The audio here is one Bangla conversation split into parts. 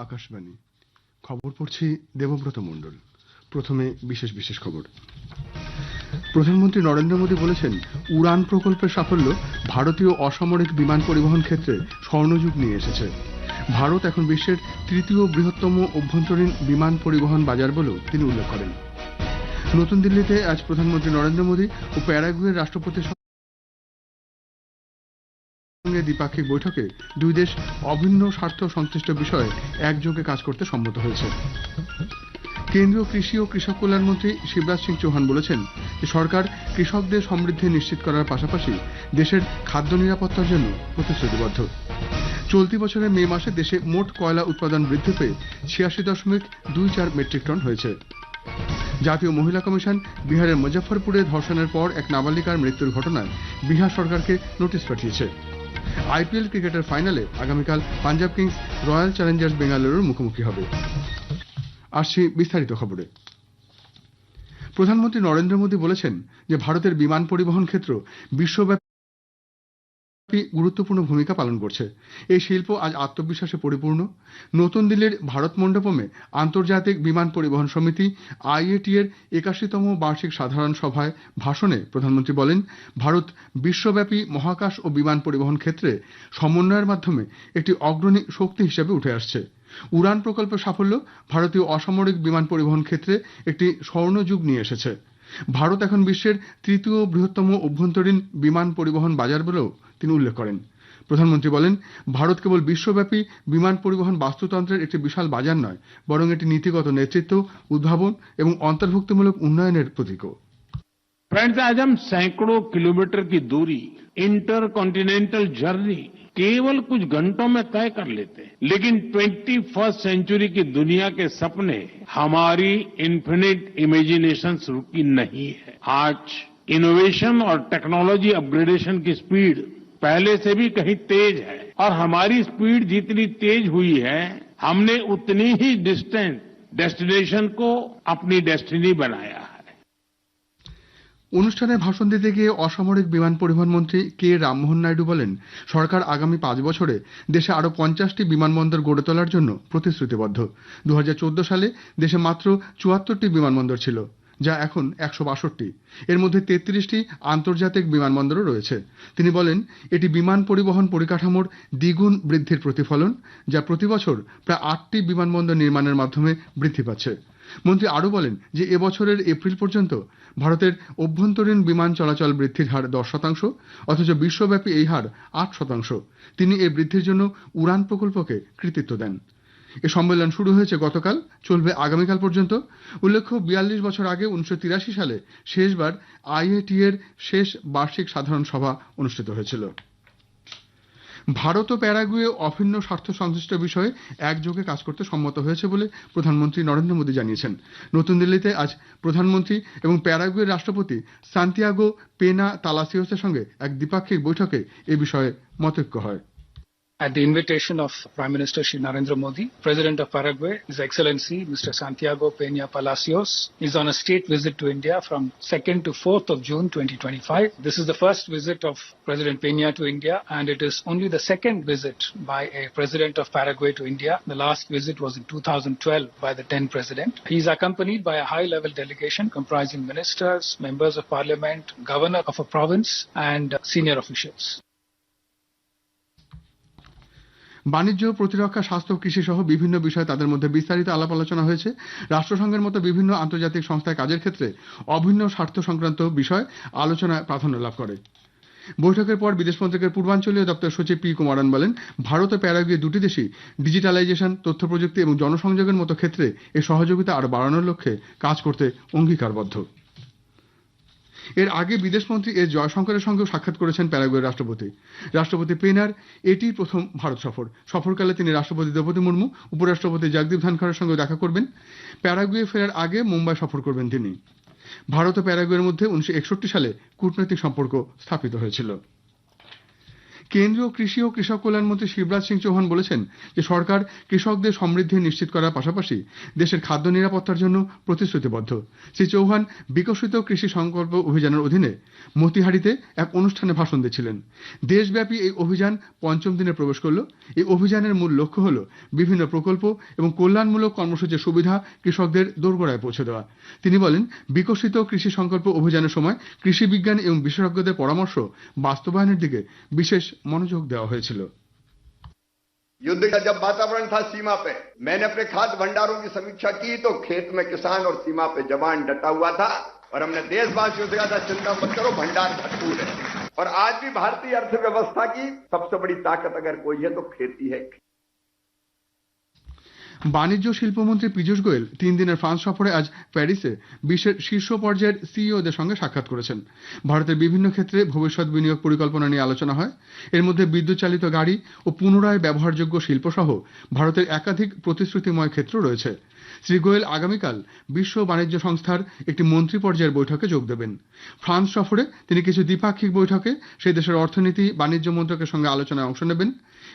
আকাশবাণী খবর পড়ছি দেবব্রত মণ্ডল। প্রথমে বিশেষ বিশেষ খবর। প্রধানমন্ত্রী নরেন্দ্র মোদী বলেছেন, উড়ান প্রকল্পের সাফল্য ভারতীয় অসামরিক বিমান পরিবহন ক্ষেত্রে স্বর্ণযুগ নিয়ে এসেছে। ভারত এখন বিশ্বের তৃতীয় বৃহত্তম অভ্যন্তরীণ বিমান পরিবহন বাজার বলেও তিনি উল্লেখ করেন। নতুন দিল্লিতে আজ প্রধানমন্ত্রী নরেন্দ্র মোদী ও প্যারাগুয়ের রাষ্ট্রপতির সঙ্গে দ্বিপাক্ষিক বৈঠকে দুই দেশ অভিন্ন স্বার্থ সংশ্লিষ্ট বিষয়ে একযোগে কাজ করতে সম্মত হয়েছে। কেন্দ্রীয় কৃষি ও কৃষক কল্যাণ মন্ত্রী শিবরাজ সিং চৌহান বলেছেন যে সরকার কৃষকদের সমৃদ্ধি নিশ্চিত করার পাশাপাশি দেশের খাদ্য নিরাপত্তার জন্য প্রতিশ্রুতিবদ্ধ। চলতি বছরের মে মাসে দেশে মোট কয়লা উৎপাদন বৃদ্ধি পেয়ে ৮৬.24 মেট্রিক টন হয়েছে। জাতীয় মহিলা কমিশন বিহারের মুজফ্ফরপুরে ধর্ষণের পর এক নাবালিকার মৃত্যুর ঘটনায় বিহার সরকারকে নোটিশ পাঠিয়েছে। আইপিএল ক্রিকেটের ফাইনালে আগামীকাল পাঞ্জাব কিংস রয়্যাল চ্যালেঞ্জার্স বেঙ্গালুরুর মুখোমুখি হবে। আসছি বিস্তারিত খবরে। প্রধানমন্ত্রী নরেন্দ্র মোদী বলেছেন যে ভারতের বিমান পরিবহন ক্ষেত্র বিশ্বব্যাপী গুরুত্বপূর্ণ ভূমিকা পালন করছে। এই শিল্প আজ আত্মবিশ্বাসে পরিপূর্ণ। নতুন দিল্লির ভারত মণ্ডপমে আন্তর্জাতিক বিমান পরিবহন সমিতি আইএটি এর ৮১তম বার্ষিক সাধারণ সভায় ভাষণে প্রধানমন্ত্রী বলেন, ভারত বিশ্বব্যাপী মহাকাশ ও বিমান পরিবহন ক্ষেত্রে সমন্বয়ের মাধ্যমে একটি অগ্রণী শক্তি হিসেবে উঠে আসছে। উড়ান প্রকল্পের সাফল্য ভারতীয় অসামরিক বিমান পরিবহন ক্ষেত্রে একটি স্বর্ণযুগ নিয়ে এসেছে। ভারত এখন বিশ্বের তৃতীয় বৃহত্তম অভ্যন্তরীণ বিমান পরিবহন বাজার বলেও তিনি উল্লেখ করেন। প্রধানমন্ত্রী বলেন, ভারত কেবল বিশ্বব্যাপী বিমান পরিবহন বাস্তুতন্ত্রের একটি বিশাল বাজার নয়, বরং এটি নীতিগত নেতৃত্ব, উদ্ভাবন এবং অন্তর্ভুক্তিমূলক উন্নয়নের প্রতীকও। फ्रेंड्स, आज हम सैकड़ों किलोमीटर की दूरी, इंटरकॉन्टिनेंटल जर्नी केवल कुछ घंटों में तय कर लेते हैं, लेकिन 21st सेंचुरी की दुनिया के सपने हमारी इन्फिनिट इमेजिनेशन रुकी नहीं है। आज इनोवेशन और टेक्नोलॉजी अपग्रेडेशन की स्पीड पहले से भी कहीं तेज है और हमारी स्पीड जितनी तेज हुई है, हमने उतनी ही डिस्टेंट डेस्टिनेशन को अपनी डेस्टिनी बनाया है। অনুষ্ঠানে ভাষণ দিতে গিয়ে অসামরিক বিমান পরিবহন মন্ত্রী কে রামমোহন নাইডু বলেন, সরকার আগামী ৫ বছরে দেশে আরো ৫০টি বিমানবন্দর গড়ে তোলার জন্য প্রতিশ্রুতিবদ্ধ। ২০১৪ সালে দেশে মাত্র ৭৪টি বিমানবন্দর ছিল, যা এখন ১৬২। এর মধ্যে ৩৩টি আন্তর্জাতিক বিমানবন্দরও রয়েছে। তিনি বলেন, এটি বিমান পরিবহন পরিকাঠামোর দ্বিগুণ বৃদ্ধির প্রতিফলন, যা প্রতি বছর প্রায় ৮টি বিমানবন্দর নির্মাণের মাধ্যমে বৃদ্ধি পাচ্ছে। মন্ত্রী আরও বলেন যে এবছরের এপ্রিল পর্যন্ত ভারতের অভ্যন্তরীণ বিমান চলাচল বৃদ্ধির হার ১০%, অথচ বিশ্বব্যাপী এই হার ৮%। তিনি এই বৃদ্ধির জন্য উড়ান প্রকল্পকে কৃতিত্ব দেন। এ সম্মেলন শুরু হয়েছে গতকাল, চলবে আগামীকাল পর্যন্ত। উল্লেখ্য, ৪২ বছর আগে ১৯৮৩ সালে শেষবার আইএটি এর শেষ বার্ষিক সাধারণ সভা অনুষ্ঠিত হয়েছিল। ভারত ও প্যারাগুয়ে অভিন্ন স্বার্থ সংশ্লিষ্ট বিষয়ে একযোগে কাজ করতে সম্মত হয়েছে বলে প্রধানমন্ত্রী নরেন্দ্র মোদী জানিয়েছেন। নতুন দিল্লিতে আজ প্রধানমন্ত্রী এবং প্যারাগুয়ের রাষ্ট্রপতি সান্তিয়াগো পেনা তালাসিওসের সঙ্গে এক দ্বিপাক্ষিক বৈঠকে এ বিষয়ে মতৈক্য হয়। At the invitation of Prime Minister Shri Narendra Modi, President of Paraguay, His Excellency Mr. Santiago Peña Palacios, is on a state visit to India from 2nd to 4th of June 2025. This is the first visit of President Peña to India, and it is only the second visit by a President of Paraguay to India. The last visit was in 2012 by the then President. He is accompanied by a high-level delegation comprising ministers, members of parliament, governor of a province, and senior officials. বাণিজ্য, প্রতিরক্ষা, স্বাস্থ্য, কৃষি সহ বিভিন্ন বিষয়ে তাদের মধ্যে বিস্তারিত আলাপ আলোচনা হয়েছে। রাষ্ট্রসংঘের মতো বিভিন্ন আন্তর্জাতিক সংস্থায় কাজের ক্ষেত্রে অভিন্ন স্বার্থ সংক্রান্ত বিষয় আলোচনায় প্রাধান্য লাভ করে। বৈঠকের পর বিদেশ মন্ত্রকের পূর্বাঞ্চলীয় দপ্তর সচিব পি কুমারন বলেন, ভারত ও প্যারাগুয়ে দুটি দেশই ডিজিটালাইজেশন, তথ্য প্রযুক্তি এবং জনসংযোগের মতো ক্ষেত্রে এই সহযোগিতা আরও বাড়ানোর লক্ষ্যে কাজ করতে অঙ্গীকারবদ্ধ। এর আগে বিদেশমন্ত্রী এস জয়শঙ্করের সঙ্গেও সাক্ষাৎ করেছেন প্যারাগুয়ের রাষ্ট্রপতি। রাষ্ট্রপতি পেনার এটি প্রথম ভারত সফর। সফরকালে তিনি রাষ্ট্রপতি দ্রৌপদী মুর্মু, উপরাষ্ট্রপতি জগদীপ ধনখড়ের সঙ্গে দেখা করবেন। প্যারাগুয়ে ফেরার আগে মুম্বাই সফর করবেন তিনি। ভারত ও প্যারাগুয়ের মধ্যে 1961 সালে কূটনৈতিক সম্পর্ক স্থাপিত হয়েছিল। কেন্দ্রীয় কৃষি ও কৃষক কল্যাণ মন্ত্রী শিবরাজ সিং চৌহান বলেছেন যে সরকার কৃষকদের সমৃদ্ধি নিশ্চিত করার পাশাপাশি দেশের খাদ্য নিরাপত্তার জন্য প্রতিশ্রুতিবদ্ধ। শ্রী চৌহান বিকশিত কৃষি সংকল্প অভিযানের অধীনে মতিহারিতে এক অনুষ্ঠানে ভাষণ দিচ্ছিলেন। দেশব্যাপী এই অভিযান পঞ্চম দিনে প্রবেশ করল। এই অভিযানের মূল লক্ষ্য হল বিভিন্ন প্রকল্প এবং কল্যাণমূলক কর্মসূচির সুবিধা কৃষকদের দোরগোড়ায় পৌঁছে দেওয়া। তিনি বলেন, বিকশিত কৃষি সংকল্প অভিযানের সময় কৃষি বিজ্ঞান এবং বিশেষজ্ঞদের পরামর্শ বাস্তবায়নের দিকে বিশেষ মনোযোগ দেওয়া হয়েছিল। युद्ध का जब वातावरण था सीमा पे, मैंने अपने खाद्य भंडारों की समीक्षा की तो खेत में किसान और सीमा पे जवान डटा हुआ था और हमने देशवासियों से कहा था चिंता मत करो, भंडार भरपूर है। और आज भी भारतीय अर्थव्यवस्था की सबसे बड़ी ताकत अगर कोई है तो खेती है। বাণিজ্য শিল্পমন্ত্রী পীযূষ গোয়েল 3 দিনের ফ্রান্স সফরে আজ প্যারিসে বিশ্বের শীর্ষ পর্যায়ের সিইওদের সঙ্গে সাক্ষাৎ করেছেন। ভারতের বিভিন্ন ক্ষেত্রে ভবিষ্যৎ বিনিয়োগ পরিকল্পনা নিয়ে আলোচনা হয়। এর মধ্যে বিদ্যুৎ চালিত গাড়ি ও পুনরায় ব্যবহারযোগ্য শিল্প সহ ভারতের একাধিক প্রতিশ্রুতিময় ক্ষেত্র রয়েছে। শ্রী গোয়েল আগামীকাল বিশ্ব বাণিজ্য সংস্থার একটি মন্ত্রী পর্যায়ের বৈঠকে যোগ দেবেন। ফ্রান্স সফরে তিনি কিছু দ্বিপাক্ষিক বৈঠকে সেই দেশের অর্থনীতি বাণিজ্য মন্ত্রকের সঙ্গে আলোচনায় অংশ নেবেন।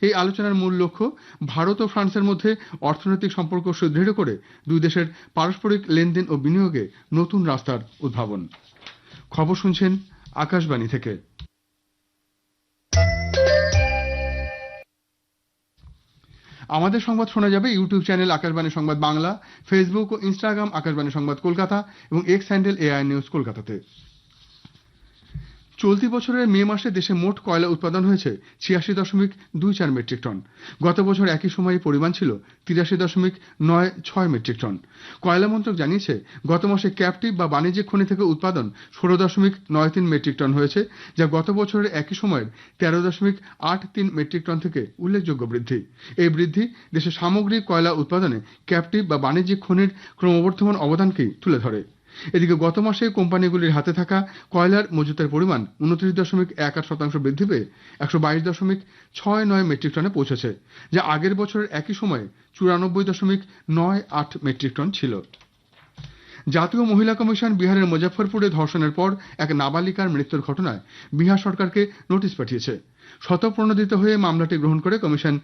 এই আলোচনার মূল লক্ষ্য ভারত ও ফ্রান্সের মধ্যে অর্থনৈতিক সম্পর্ক সুদৃঢ় করে দুই দেশের পারস্পরিক লেনদেন ও বিনিয়োগে নতুন রাস্তার উদ্ভাবন। খবর শুনছেন আকাশবাণী থেকে। আমাদের সংবাদ শোনা যাবে ইউটিউব চ্যানেল আকাশবাণী সংবাদ বাংলা, ফেসবুক ও ইনস্টাগ্রাম আকাশবাণী সংবাদ কলকাতা এবং এক্স হ্যান্ডেল এআই নিউজ কলকাতাতে। চলতি বছরের মে মাসে দেশে মোট কয়লা উৎপাদন হয়েছে 86.24 মেট্রিক টন। গত বছর একই সময়ে পরিমাণ ছিল 83.96 মেট্রিক টন। কয়লা মন্ত্রক জানিয়েছে গত মাসে ক্যাপটিভ বা বাণিজ্যিক খনি থেকে উৎপাদন 16.93 মেট্রিক টন হয়েছে, যা গত বছরের একই সময়ের 13.83 মেট্রিক টন থেকে উল্লেখযোগ্য বৃদ্ধি। এই বৃদ্ধি দেশের সামগ্রিক কয়লা উৎপাদনে ক্যাপটিভ বা বাণিজ্যিক খনির ক্রমবর্ধমান অবদানকেই তুলে ধরে। এদিকে গত মাসে কোম্পানিগুলির হাতে থাকা কয়লার মজুতের পরিমাণ 29.18% বৃদ্ধি পেয়ে 122.69 মেট্রিক টনে পৌঁছেছে, যা আগের বছরের একই সময়ে 94.98 মেট্রিক টন ছিল। জাতীয় মহিলা কমিশন বিহারের মুজফ্ফরপুরে ধর্ষণের পর এক নাবালিকার মৃত্যুর ঘটনায় বিহার সরকারকে নোটিশ পাঠিয়েছে। স্বতঃপ্রণোদিত হয়ে মামলাটি গ্রহণ করে কমিশন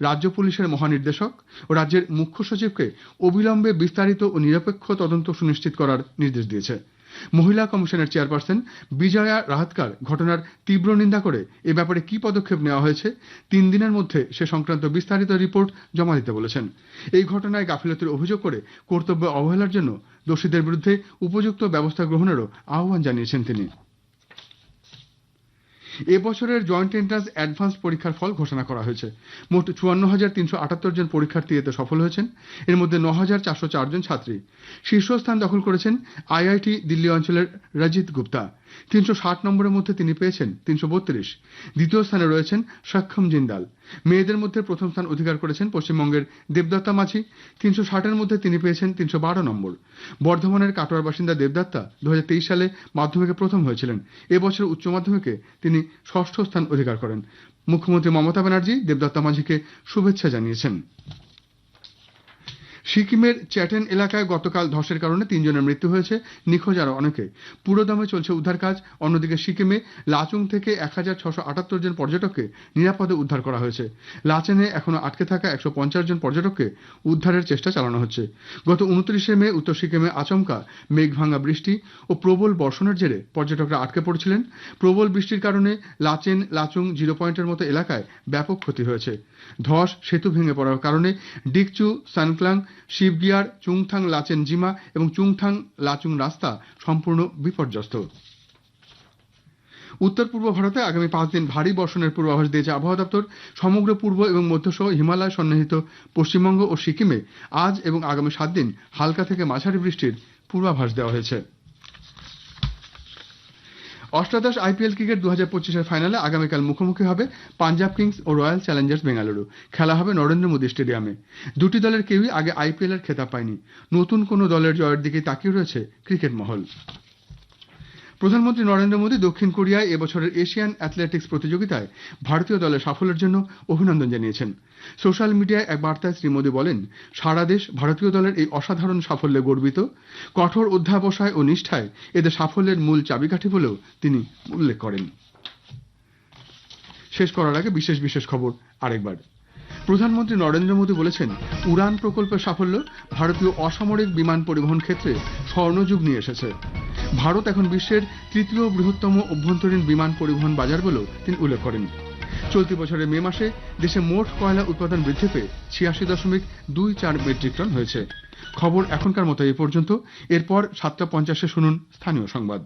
রাজ্য পুলিশের মহানির্দেশক ও রাজ্যের মুখ্য সচিবকে অবিলম্বে বিস্তারিত ও নিরপেক্ষ তদন্ত সুনিশ্চিত করার নির্দেশ দিয়েছে। মহিলা কমিশনের চেয়ারপারসন বিজয়া রাহাতকার ঘটনার তীব্র নিন্দা করে এ ব্যাপারে কি পদক্ষেপ নেওয়া হয়েছে 3 দিনের মধ্যে সে সংক্রান্ত বিস্তারিত রিপোর্ট জমা দিতে বলেছেন। এই ঘটনায় গাফিলতির অভিযোগ করে কর্তব্য অবহেলার জন্য দোষীদের বিরুদ্ধে উপযুক্ত ব্যবস্থা গ্রহণেরও আহ্বান জানিয়েছেন তিনি। এবছরের জয়েন্ট এন্ট্রান্স অ্যাডভান্স পরীক্ষার ফল ঘোষণা করা হয়েছে। মোট 54,378 জন পরীক্ষার্থী এতে সফল হয়েছেন। এর মধ্যে 9,404 জন ছাত্রী। শীর্ষস্থান দখল করেছেন আইআইটি দিল্লি অঞ্চলের রজিত গুপ্তা। 360 নম্বরের মধ্যে তিনি পেয়েছেন 332। দ্বিতীয় স্থানে রয়েছেন সক্ষম জিন্দাল। মেয়েদের মধ্যে প্রথম স্থান অধিকার করেছেন পশ্চিমবঙ্গের দেবদত্তা মাঝি। 360-এর মধ্যে তিনি পেয়েছেন 312 নম্বর। বর্ধমানের কাটোয়ার বাসিন্দা দেবদত্তা 2023 সালে মাধ্যমিকে প্রথম হয়েছিলেন। এবছর উচ্চ মাধ্যমিকে তিনি 6ষ্ঠ স্থান অধিকার করেন। মুখ্যমন্ত্রী মমতা ব্যানার্জি দেবদত্তা মাঝিকে শুভেচ্ছা জানিয়েছেন। সিকিমের চ্যাটেন এলাকায় গতকাল ধসের কারণে 3 জনের মৃত্যু হয়েছে, নিখোঁজ আরো অনেকে। পুরোদমে চলছে উদ্ধার কাজ। অন্যদিকে সিকিমে লাচুং থেকে 1,678 জন পর্যটককে নিরাপদে উদ্ধার করা হয়েছে। লাচেনে এখনো আটকে থাকা 150 জন পর্যটককে উদ্ধারের চেষ্টা চালানো হচ্ছে। গত 29শে মে উত্তর সিকিমে আচমকা মেঘভাঙা বৃষ্টি ও প্রবল বর্ষণের জেরে পর্যটকরা আটকে পড়েছিলেন। প্রবল বৃষ্টির কারণে লাচেন লাচুং 0 পয়েন্টের মতো এলাকায় ব্যাপক ক্ষতি হয়েছে। ধস সেতু ভেঙে পড়ার কারণে ডিকচু সানক্লাং শিবগিয়ার চুংথাং লাচেন জিমা এবং চুংথাং লাচুং রাস্তা সম্পূর্ণ বিপর্যস্ত। উত্তর পূর্ব ভারতে আগামী 5 দিন ভারী বর্ষণের পূর্বাভাস দিয়েছে আবহাওয়া দপ্তর। সমগ্র পূর্ব এবং মধ্যসহ হিমালয় সন্নিহিত পশ্চিমবঙ্গ ও সিকিমে আজ এবং আগামী 7 দিন হালকা থেকে মাঝারি বৃষ্টির পূর্বাভাস দেওয়া হয়েছে। অষ্টাদশ আইপিএল ক্রিকেট 2025-এর ফাইনালে আগামীকাল মুখোমুখি হবে পাঞ্জাব কিংস ও রয়্যাল চ্যালেঞ্জার্স বেঙ্গালুরু। খেলা হবে নরেন্দ্র মোদী স্টেডিয়ামে। দুটি দলের কেউই আগে আইপিএল এর খেতাব পায়নি। নতুন কোনো দলের জয়ের দিকে তাকিয়ে রয়েছে ক্রিকেট মহল। প্রধানমন্ত্রী নরেন্দ্র মোদী দক্ষিণ কোরিয়ায় এবছরের এশিয়ান অ্যাথলেটিক্স প্রতিযোগিতায় ভারতীয় দলের সাফল্যের জন্য অভিনন্দন জানিয়েছেন। সোশ্যাল মিডিয়ায় এক বার্তায় শ্রী মোদী বলেন, সারা দেশ ভারতীয় দলের এই অসাধারণ সাফল্যে গর্বিত। কঠোর অধ্যাবসায় ও নিষ্ঠায় এদের সাফল্যের মূল চাবিকাঠি বলেও তিনি উল্লেখ করেন। শেষ করার আগে বিশেষ খবর আরেকবার। প্রধানমন্ত্রী নরেন্দ্র মোদী বলেছেন, উড়ান প্রকল্পের সাফল্য ভারতীয় অসামরিক বিমান পরিবহন ক্ষেত্রে স্বর্ণযুগ নিয়ে এসেছে। ভারত এখন বিশ্বের তৃতীয় বৃহত্তম অভ্যন্তরীণ বিমান পরিবহন বাজার বলেও তিনি উল্লেখ করেন। চলতি বছরের মে মাসে দেশে মোট কয়লা উৎপাদন বৃদ্ধি পেয়ে ৮৬.24 মেট্রিক টন হয়েছে। খবর এখনকার মতো এই পর্যন্ত। এরপর ৭টা ৫০-এ শুনুন স্থানীয় সংবাদ।